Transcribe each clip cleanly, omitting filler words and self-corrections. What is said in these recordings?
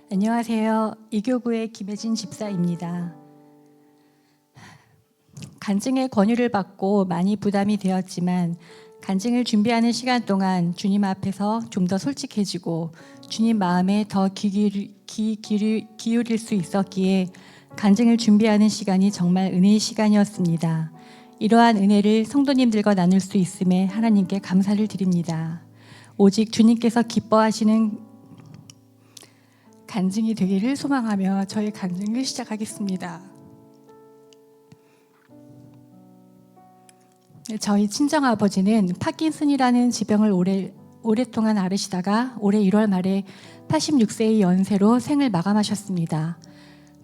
안녕하세요. 이교구의 김혜진 집사입니다. 간증의 권유를 받고 많이 부담이 되었지만 간증을 준비하는 시간 동안 주님 앞에서 좀 더 솔직해지고 주님 마음에 더 기울일 수 있었기에 간증을 준비하는 시간이 정말 은혜의 시간이었습니다. 이러한 은혜를 성도님들과 나눌 수 있음에 하나님께 감사를 드립니다. 오직 주님께서 기뻐하시는 간증이 되기를 소망하며 저의 간증을 시작하겠습니다. 저희 친정아버지는 파킨슨이라는 지병을 오랫동안 앓으시다가 올해 1월 말에 86세의 연세로 생을 마감하셨습니다.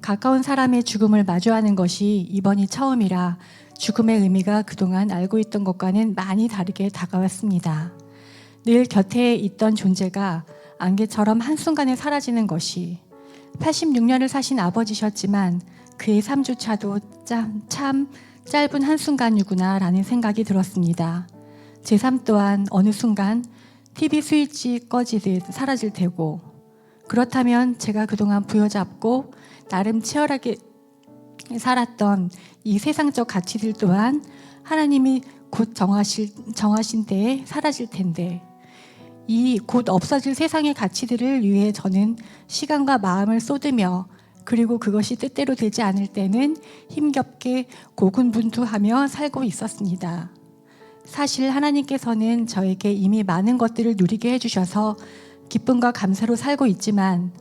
가까운 사람의 죽음을 마주하는 것이 이번이 처음이라 죽음의 의미가 그동안 알고 있던 것과는 많이 다르게 다가왔습니다. 늘 곁에 있던 존재가 안개처럼 한순간에 사라지는 것이 86년을 사신 아버지셨지만 그의 삶조차도 참 짧은 한순간이구나 라는 생각이 들었습니다. 제 삶 또한 어느 순간 TV 스위치 꺼지듯 사라질 테고, 그렇다면 제가 그동안 부여잡고 나름 치열하게 살았던 이 세상적 가치들 또한 하나님이 곧 정하신 때에 사라질 텐데, 이 곧 없어질 세상의 가치들을 위해 저는 시간과 마음을 쏟으며, 그리고 그것이 뜻대로 되지 않을 때는 힘겹게 고군분투하며 살고 있었습니다. 사실 하나님께서는 저에게 이미 많은 것들을 누리게 해주셔서 기쁨과 감사로 살고 있지만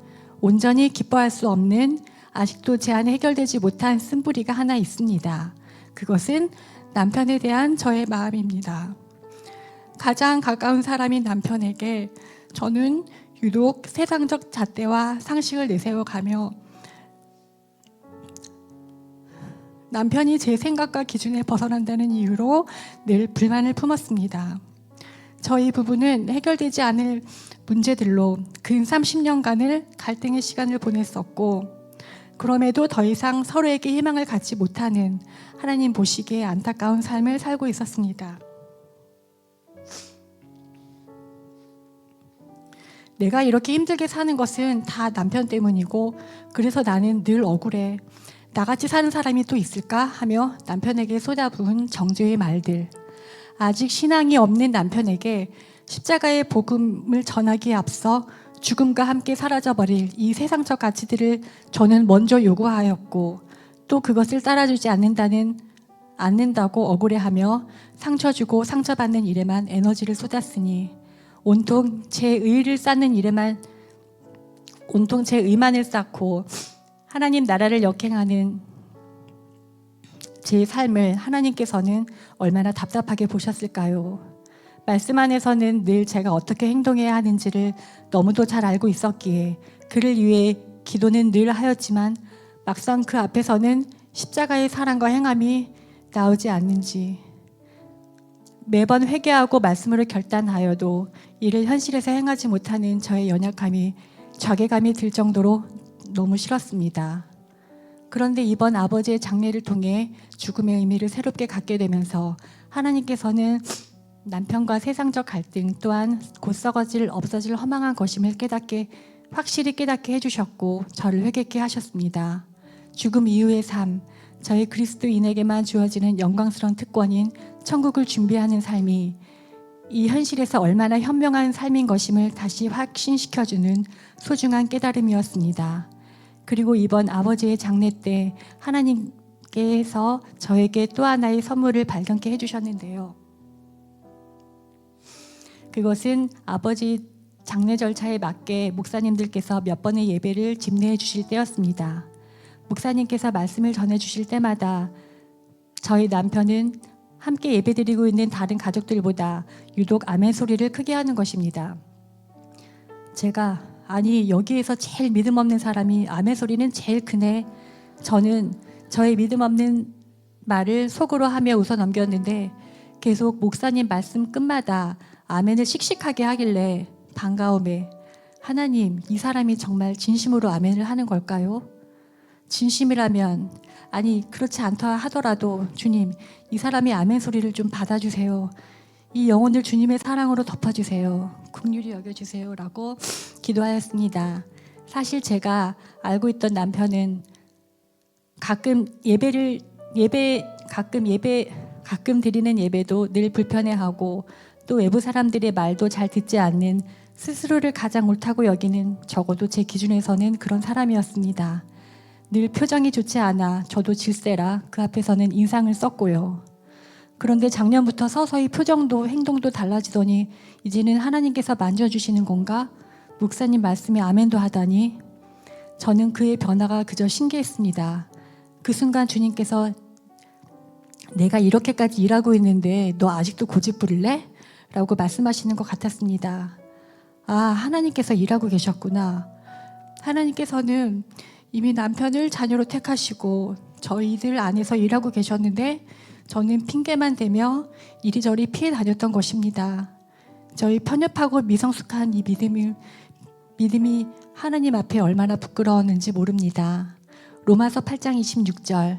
온전히 기뻐할 수 없는, 아직도 제 안에 해결되지 못한 쓴뿌리가 하나 있습니다. 그것은 남편에 대한 저의 마음입니다. 가장 가까운 사람인 남편에게 저는 유독 세상적 잣대와 상식을 내세워가며 남편이 제 생각과 기준에 벗어난다는 이유로 늘 불만을 품었습니다. 저희 부부는 해결되지 않을 문제들로 근 30년간을 갈등의 시간을 보냈었고, 그럼에도 더 이상 서로에게 희망을 갖지 못하는 하나님 보시기에 안타까운 삶을 살고 있었습니다. 내가 이렇게 힘들게 사는 것은 다 남편 때문이고, 그래서 나는 늘 억울해. 나같이 사는 사람이 또 있을까? 하며 남편에게 쏟아부은 정죄의 말들. 아직 신앙이 없는 남편에게 십자가의 복음을 전하기에 앞서 죽음과 함께 사라져버릴 이 세상적 가치들을 저는 먼저 요구하였고, 또 그것을 따라주지 않는다고 억울해하며 상처 주고 상처받는 일에만 에너지를 쏟았으니 온통 제 의만을 쌓고 하나님 나라를 역행하는 제 삶을 하나님께서는 얼마나 답답하게 보셨을까요? 말씀 안에서는 늘 제가 어떻게 행동해야 하는지를 너무도 잘 알고 있었기에 그를 위해 기도는 늘 하였지만 막상 그 앞에서는 십자가의 사랑과 행함이 나오지 않는지, 매번 회개하고 말씀으로 결단하여도 이를 현실에서 행하지 못하는 저의 연약함이 자괴감이 들 정도로 너무 싫었습니다. 그런데 이번 아버지의 장례를 통해 죽음의 의미를 새롭게 갖게 되면서 하나님께서는 남편과 세상적 갈등 또한 곧 썩어질 없어질 허망한 것임을 확실히 깨닫게 해주셨고 저를 회개케 하셨습니다. 죽음 이후의 삶, 저희 그리스도인에게만 주어지는 영광스러운 특권인 천국을 준비하는 삶이 이 현실에서 얼마나 현명한 삶인 것임을 다시 확신시켜주는 소중한 깨달음이었습니다. 그리고 이번 아버지의 장례 때 하나님께서 저에게 또 하나의 선물을 발견케 해주셨는데요. 그것은 아버지 장례 절차에 맞게 목사님들께서 몇 번의 예배를 집례해 주실 때였습니다. 목사님께서 말씀을 전해 주실 때마다 저희 남편은 함께 예배드리고 있는 다른 가족들보다 유독 아멘 소리를 크게 하는 것입니다. 제가 여기에서 제일 믿음 없는 사람이 아멘 소리는 제일 크네. 저는 저의 믿음 없는 말을 속으로 하며 웃어 넘겼는데 계속 목사님 말씀 끝마다 아멘을 씩씩하게 하길래 반가움에, 하나님, 이 사람이 정말 진심으로 아멘을 하는 걸까요? 진심이라면, 그렇지 않다 하더라도 주님, 이 사람이 아멘 소리를 좀 받아주세요. 이 영혼을 주님의 사랑으로 덮어주세요. 긍휼히 여겨주세요 라고 기도하였습니다. 사실 제가 알고 있던 남편은 가끔 드리는 예배도 늘 불편해하고 또 외부 사람들의 말도 잘 듣지 않는 스스로를 가장 옳다고 여기는, 적어도 제 기준에서는 그런 사람이었습니다. 늘 표정이 좋지 않아 저도 질세라 그 앞에서는 인상을 썼고요. 그런데 작년부터 서서히 표정도 행동도 달라지더니 이제는 하나님께서 만져주시는 건가? 목사님 말씀에 아멘도 하다니 저는 그의 변화가 그저 신기했습니다. 그 순간 주님께서 내가 이렇게까지 일하고 있는데 너 아직도 고집 부릴래? 라고 말씀하시는 것 같았습니다. 아, 하나님께서 일하고 계셨구나. 하나님께서는 이미 남편을 자녀로 택하시고 저희들 안에서 일하고 계셨는데 저는 핑계만 대며 이리저리 피해 다녔던 것입니다. 저희 편협하고 미성숙한 이 믿음이 하나님 앞에 얼마나 부끄러웠는지 모릅니다. 로마서 8장 26절,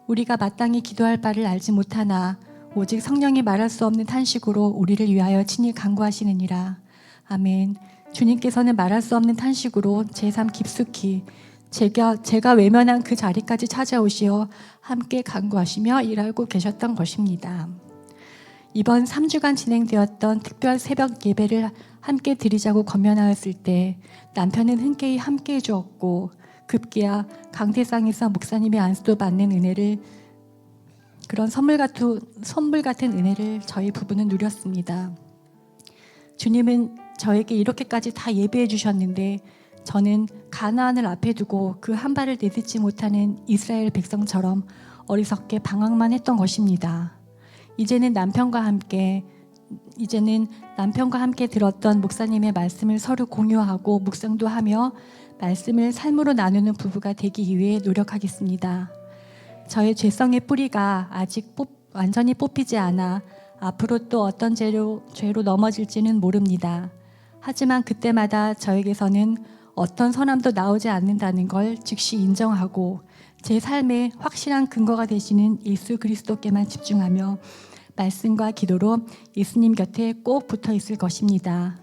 우리가 마땅히 기도할 바를 알지 못하나 오직 성령이 말할 수 없는 탄식으로 우리를 위하여 친히 간구하시느니라. 아멘. 주님께서는 말할 수 없는 탄식으로 제 삶 깊숙이 제가 외면한 그 자리까지 찾아오시어 함께 간구하시며 일하고 계셨던 것입니다. 이번 3주간 진행되었던 특별 새벽 예배를 함께 드리자고 권면하였을 때 남편은 흔쾌히 함께 해주었고 급기야 강대상에서 목사님의 안수도 받는 은혜를, 그런 선물 같은 은혜를 저희 부부는 누렸습니다. 주님은 저에게 이렇게까지 다 예배해 주셨는데 저는 가나안을 앞에 두고 그 한 발을 내딛지 못하는 이스라엘 백성처럼 어리석게 방황만 했던 것입니다. 이제는 남편과 함께 들었던 목사님의 말씀을 서로 공유하고 묵상도 하며 말씀을 삶으로 나누는 부부가 되기 위해 노력하겠습니다. 저의 죄성의 뿌리가 아직 완전히 뽑히지 않아 앞으로 또 어떤 죄로 넘어질지는 모릅니다. 하지만 그때마다 저에게서는 어떤 선함도 나오지 않는다는 걸 즉시 인정하고 제 삶의 확실한 근거가 되시는 예수 그리스도께만 집중하며 말씀과 기도로 예수님 곁에 꼭 붙어 있을 것입니다.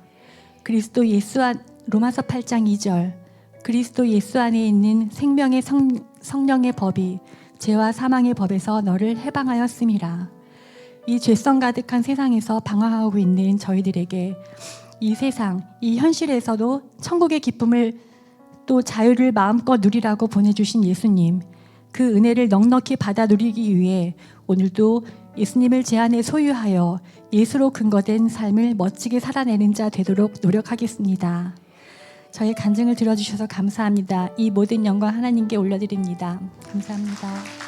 로마서 8장 2절, 그리스도 예수 안에 있는 생명의 성령의 법이 죄와 사망의 법에서 너를 해방하였음이라. 이 죄성 가득한 세상에서 방황하고 있는 저희들에게 이 세상, 이 현실에서도 천국의 기쁨을 또 자유를 마음껏 누리라고 보내주신 예수님, 그 은혜를 넉넉히 받아 누리기 위해 오늘도 예수님을 제 안에 소유하여 예수로 근거된 삶을 멋지게 살아내는 자 되도록 노력하겠습니다. 저의 간증을 들어주셔서 감사합니다. 이 모든 영광 하나님께 올려드립니다. 감사합니다.